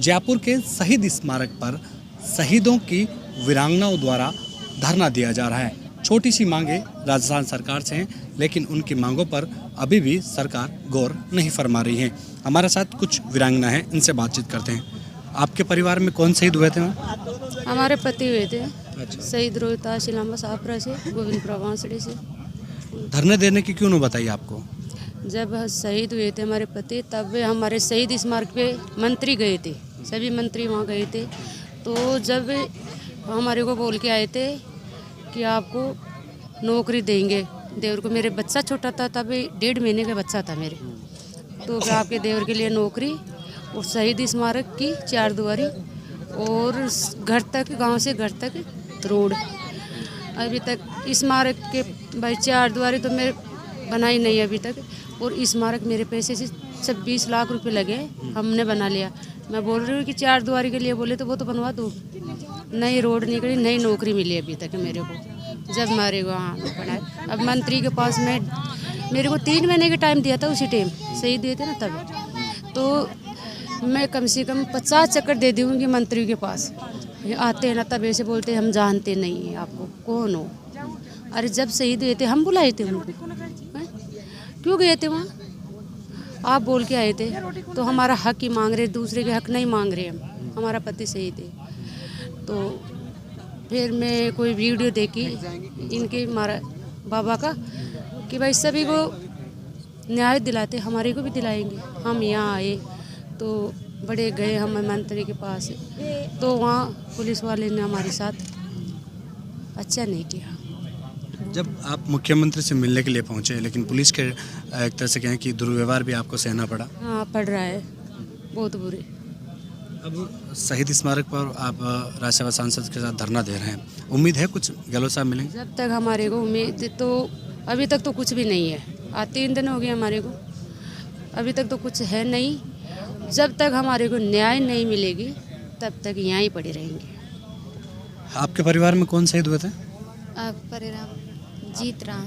जयपुर के शहीद स्मारक पर शहीदों की वीरांगनाओं द्वारा धरना दिया जा रहा है। छोटी सी मांगे राजस्थान सरकार से हैं, लेकिन उनकी मांगों पर अभी भी सरकार गौर नहीं फरमा रही है। हमारे साथ कुछ वीरांगना हैं, इनसे बातचीत करते हैं। आपके परिवार में कौन शहीद हुए थे? हमारे पति हुए थे। अच्छा। शहीद रोहिता शिलामा सापरा से, गोविंद प्रवासड़ी से। धरने देने की क्यों नहीं बताई आपको? जब शहीद हुए थे हमारे पति, तब वे हमारे शहीद स्मारक पे मंत्री गए थे, सभी मंत्री वहाँ गए थे। तो जब हमारे को बोल के आए थे कि आपको नौकरी देंगे देवर को। मेरे बच्चा छोटा था, तब 1.5 महीने का बच्चा था मेरे। तो आपके देवर के लिए नौकरी और शहीद स्मारक की 4 दुआरी और घर तक, गांव से घर तक रोड। अभी तक स्मारक के भाई 4 दुआरी तो मेरे बनाई नहीं अभी तक। और स्मारक मेरे पैसे से 26 लाख रुपए लगे, हमने बना लिया। मैं बोल रही हूँ कि 4 दुआरी के लिए बोले तो वो तो बनवा दूँ। नई रोड निकली, नई नौकरी मिली अभी तक मेरे को। जब मारे को हाँ बनाए। अब मंत्री के पास में मेरे को 3 महीने का टाइम दिया था, उसी टाइम शहीद हुए थे ना तब। तो मैं कम से कम 50 चक्कर दे दूँगी मंत्री के पास। ये आते हैं ना तब ऐसे बोलते हम जानते नहीं हैं आपको, कौन हो। अरे जब शहीद हुए थे हम बुलाए थे उनको, क्यों गए थे वहाँ? आप बोल के आए थे तो हमारा हक ही मांग रहे, दूसरे के हक नहीं मांग रहे हम। हमारा पति शहीद है। तो फिर मैं कोई वीडियो देखी इनके हमारा बाबा का कि भाई सभी को न्याय दिलाते, हमारे को भी दिलाएंगे। हम यहाँ आए तो बड़े गए हम मंत्री के पास, तो वहाँ पुलिस वाले ने हमारे साथ अच्छा नहीं किया। जब आप मुख्यमंत्री से मिलने के लिए पहुंचे, लेकिन पुलिस के एक तरह से कहें कि दुर्व्यवहार भी आपको सहना पड़ा। हाँ पड़ रहा है, बहुत बुरे। अब शहीद स्मारक पर आप राज्यसभा सांसद के साथ धरना दे रहे हैं, उम्मीद है कुछ गहलोत साहब मिलेंगे? जब तक हमारे को उम्मीद, तो अभी तक तो कुछ भी नहीं है। आज 3 दिन हो गए हमारे को, अभी तक तो कुछ है नहीं। जब तक हमारे को न्याय नहीं मिलेगी तब तक यहाँ ही पड़े रहेंगे। आपके परिवार में कौन शहीद हुए थे? परिणाम जीत राम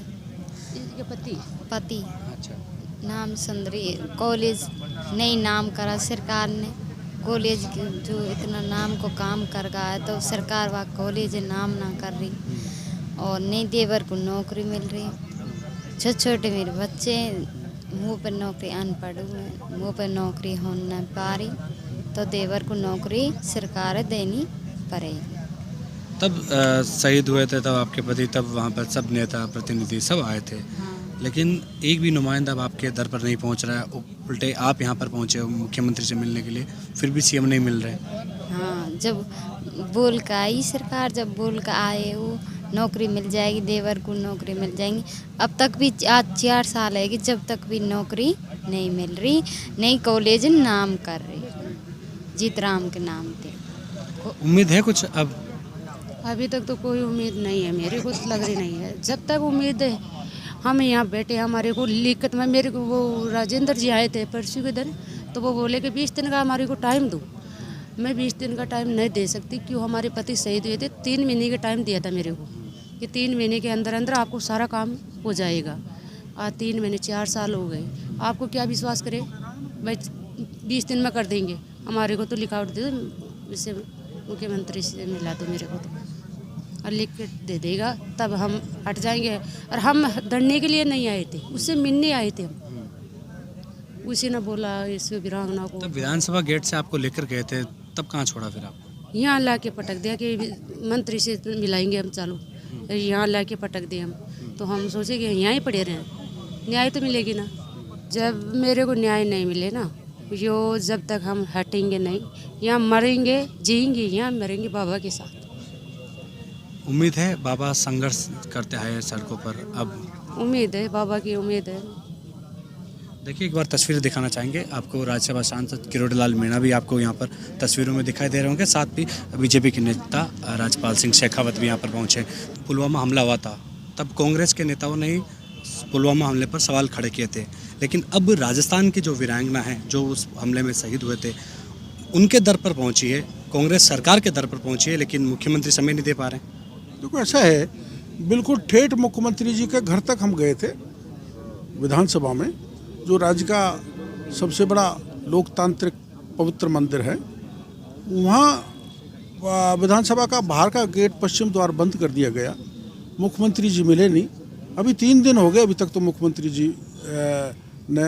इनके पति पति अच्छा। नाम सुंदरी। कॉलेज नहीं नाम करा सरकार ने, कॉलेज जो इतना नाम को काम कर गया है, तो सरकार वह कॉलेज नाम ना कर रही। और नहीं देवर को नौकरी मिल रही। छोटे छोटे मेरे बच्चे मुँह पर नौकरी, अनपढ़ हुए, मुँह पर नौकरी हो न पा रही, तो देवर को नौकरी सरकार देनी पड़ेगी। तब शहीद हुए थे तब आपके पति, तब वहाँ पर सब नेता प्रतिनिधि सब आए थे। हाँ। लेकिन एक भी नुमाइंदा अब आपके दर पर नहीं पहुँच रहा है। उल्टे आप यहाँ पर पहुँचे हो मुख्यमंत्री से मिलने के लिए, फिर भी सीएम नहीं मिल रहे। हाँ, जब बोल कर आई सरकार, जब बोल कर आए वो नौकरी मिल जाएगी, देवर को नौकरी मिल जाएगी। अब तक भी आज 4 साल है कि जब तक भी नौकरी नहीं मिल रही, नहीं कॉलेज नाम कर रही जीतराम के नाम पे। उम्मीद है कुछ? अब अभी तक तो कोई उम्मीद नहीं है, मेरे को लग रही नहीं है। जब तक उम्मीद है, हम यहाँ बैठे, हमारे को लिखत में, मेरे को वो राजेंद्र जी आए थे परसों के दिन, तो वो बोले कि 20 दिन का हमारे को टाइम दो। मैं 20 दिन का टाइम नहीं दे सकती, क्यों? हमारे पति शहीद हुए थे। 3 महीने का टाइम दिया था मेरे को कि 3 महीने के अंदर अंदर आपको सारा काम हो जाएगा। आज 3 महीने 4 साल हो गए। आपको क्या विश्वास करे भाई 20 दिन में कर देंगे? हमारे को तो लिखावट दे दो, इससे मुख्यमंत्री से मिला दो मेरे को, तो और लिख के दे देगा, तब हम हट जाएंगे। और हम धरने के लिए नहीं आए थे, उससे मिलने आए थे हम। उसी ने बोला इस वीरांगना को। तब विधानसभा गेट से आपको लेकर गए थे, तब कहाँ छोड़ा फिर आपको? यहाँ ला के पटक दिया कि मंत्री से मिलाएंगे हम, चलो। यहाँ ला के पटक दिए हम, तो हम सोचे कि यहाँ ही पड़े रहें, न्याय तो मिलेगी ना। जब मेरे को न्याय नहीं मिले ना, यो जब तक हम हटेंगे नहीं, यहाँ मरेंगे जिएंगे, यहाँ मरेंगे बाबा के साथ। उम्मीद है बाबा संघर्ष करते हैं सड़कों पर। अब उम्मीद है, बाबा की उम्मीद है। देखिए, एक बार तस्वीर दिखाना चाहेंगे आपको। राज्यसभा सांसद किरोड़ीलाल मीणा भी आपको यहाँ पर तस्वीरों में दिखाई दे रहे होंगे। साथ भी बीजेपी के नेता राजपाल सिंह शेखावत भी यहाँ पर पहुँचे। पुलवामा हमला हुआ था, तब कांग्रेस के नेताओं ने पुलवामा हमले पर सवाल खड़े किए थे। लेकिन अब राजस्थान की जो वीरांगना है, जो उस हमले में शहीद हुए थे, उनके दर पर पहुँची है, कांग्रेस सरकार के दर पर पहुँची है, लेकिन मुख्यमंत्री समय नहीं दे पा रहे हैं। देखो ऐसा है, बिल्कुल ठेठ मुख्यमंत्री जी के घर तक हम गए थे विधानसभा में, जो राज्य का सबसे बड़ा लोकतांत्रिक पवित्र मंदिर है। वहाँ विधानसभा का बाहर का गेट पश्चिम द्वार बंद कर दिया गया। मुख्यमंत्री जी मिले नहीं। अभी 3 दिन हो गए, अभी तक तो मुख्यमंत्री जी ने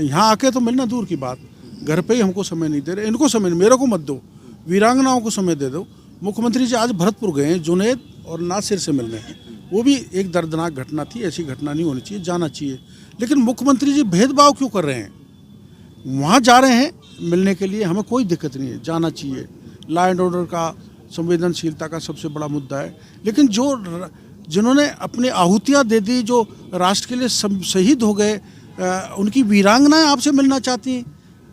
यहाँ आके तो मिलना दूर की बात, घर पे ही हमको समय नहीं दे रहे। इनको समय नहीं, मेरे को मत दो, वीरांगनाओं को समय दे दो। मुख्यमंत्री जी आज भरतपुर गए हैं जुनैद और नासिर से मिलने, वो भी एक दर्दनाक घटना थी। ऐसी घटना नहीं होनी चाहिए, जाना चाहिए। लेकिन मुख्यमंत्री जी भेदभाव क्यों कर रहे हैं? वहाँ जा रहे हैं मिलने के लिए, हमें कोई दिक्कत नहीं है, जाना चाहिए। लॉ एंड ऑर्डर का, संवेदनशीलता का सबसे बड़ा मुद्दा है। लेकिन जिन्होंने अपनी आहुतियाँ दे दी, जो राष्ट्र के लिए शहीद हो गए, उनकी वीरांगनाएं आपसे मिलना चाहती हैं।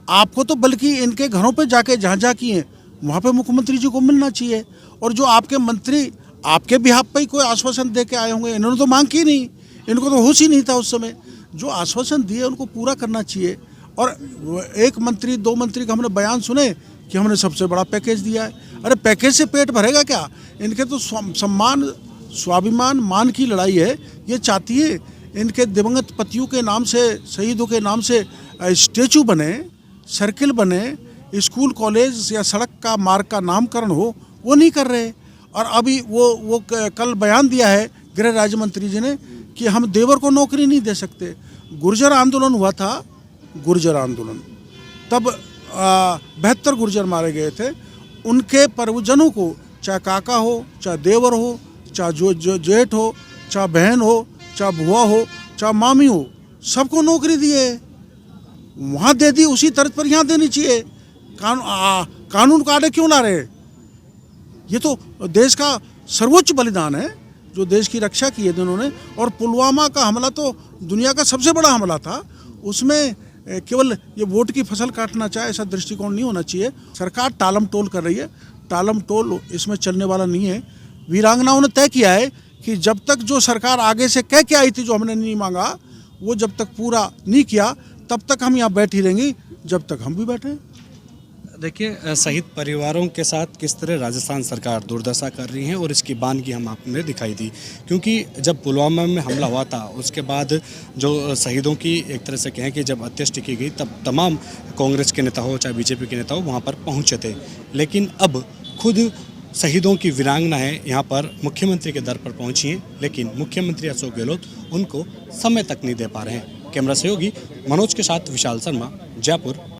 आपको तो बल्कि इनके घरों पे जाके जहाँ की हैं वहाँ पे मुख्यमंत्री जी को मिलना चाहिए। और जो आपके मंत्री आपके बिहाफ पे ही कोई आश्वासन दे के आए होंगे, इन्होंने तो मांग की नहीं, इनको तो होश ही नहीं था उस समय। जो आश्वासन दिए उनको पूरा करना चाहिए। और 1 मंत्री 2 मंत्री का हमने बयान सुने कि हमने सबसे बड़ा पैकेज दिया है। अरे पैकेज से पेट भरेगा क्या? इनके तो सम्मान, स्वाभिमान, मान की लड़ाई है। ये चाहती है इनके दिवंगत पतियों के नाम से, शहीदों के नाम से स्टेचू बने, सर्किल बने, स्कूल कॉलेज या सड़क का मार्ग का नामकरण हो, वो नहीं कर रहे। और अभी वो कल बयान दिया है गृह राज्य मंत्री जी ने कि हम देवर को नौकरी नहीं दे सकते। गुर्जर आंदोलन हुआ था, गुर्जर आंदोलन, तब 72 गुर्जर मारे गए थे। उनके परिजनों को, चाहे काका हो, चाहे देवर हो, चाहे जो जेठ हो, चाहे बहन हो, चाहे बुआ हो, चाहे मामी हो, सबको नौकरी दिए। वहाँ दे दी, उसी तर्ज पर यहाँ देनी चाहिए। कानून का आड़े क्यों ला रहे? ये तो देश का सर्वोच्च बलिदान है, जो देश की रक्षा की है जिन्होंने। और पुलवामा का हमला तो दुनिया का सबसे बड़ा हमला था। उसमें केवल ये वोट की फसल काटना चाहे, ऐसा दृष्टिकोण नहीं होना चाहिए। सरकार टालम टोल कर रही है, टालम टोल इसमें चलने वाला नहीं है। वीरांगनाओं ने तय किया है कि जब तक जो सरकार आगे से कह के आई थी, जो हमने नहीं मांगा, वो जब तक पूरा नहीं किया, तब तक हम यहाँ बैठी रहेंगी, जब तक हम भी बैठे। देखिए, शहीद परिवारों के साथ किस तरह राजस्थान सरकार दुर्दशा कर रही है और इसकी बानगी हम आपने दिखाई दी। क्योंकि जब पुलवामा में हमला हुआ था, उसके बाद जो शहीदों की एक तरह से कहें कि जब अंत्येष्टि की गई, तब तमाम कांग्रेस के नेता हो चाहे बीजेपी के नेता हो वहाँ पर पहुँचे थे। लेकिन अब खुद शहीदों की वीरांगनाएं यहाँ पर मुख्यमंत्री के दर पर पहुँची हैं, लेकिन मुख्यमंत्री अशोक गहलोत उनको समय तक नहीं दे पा रहे हैं। कैमरा सहयोगी मनोज के साथ विशाल शर्मा, जयपुर।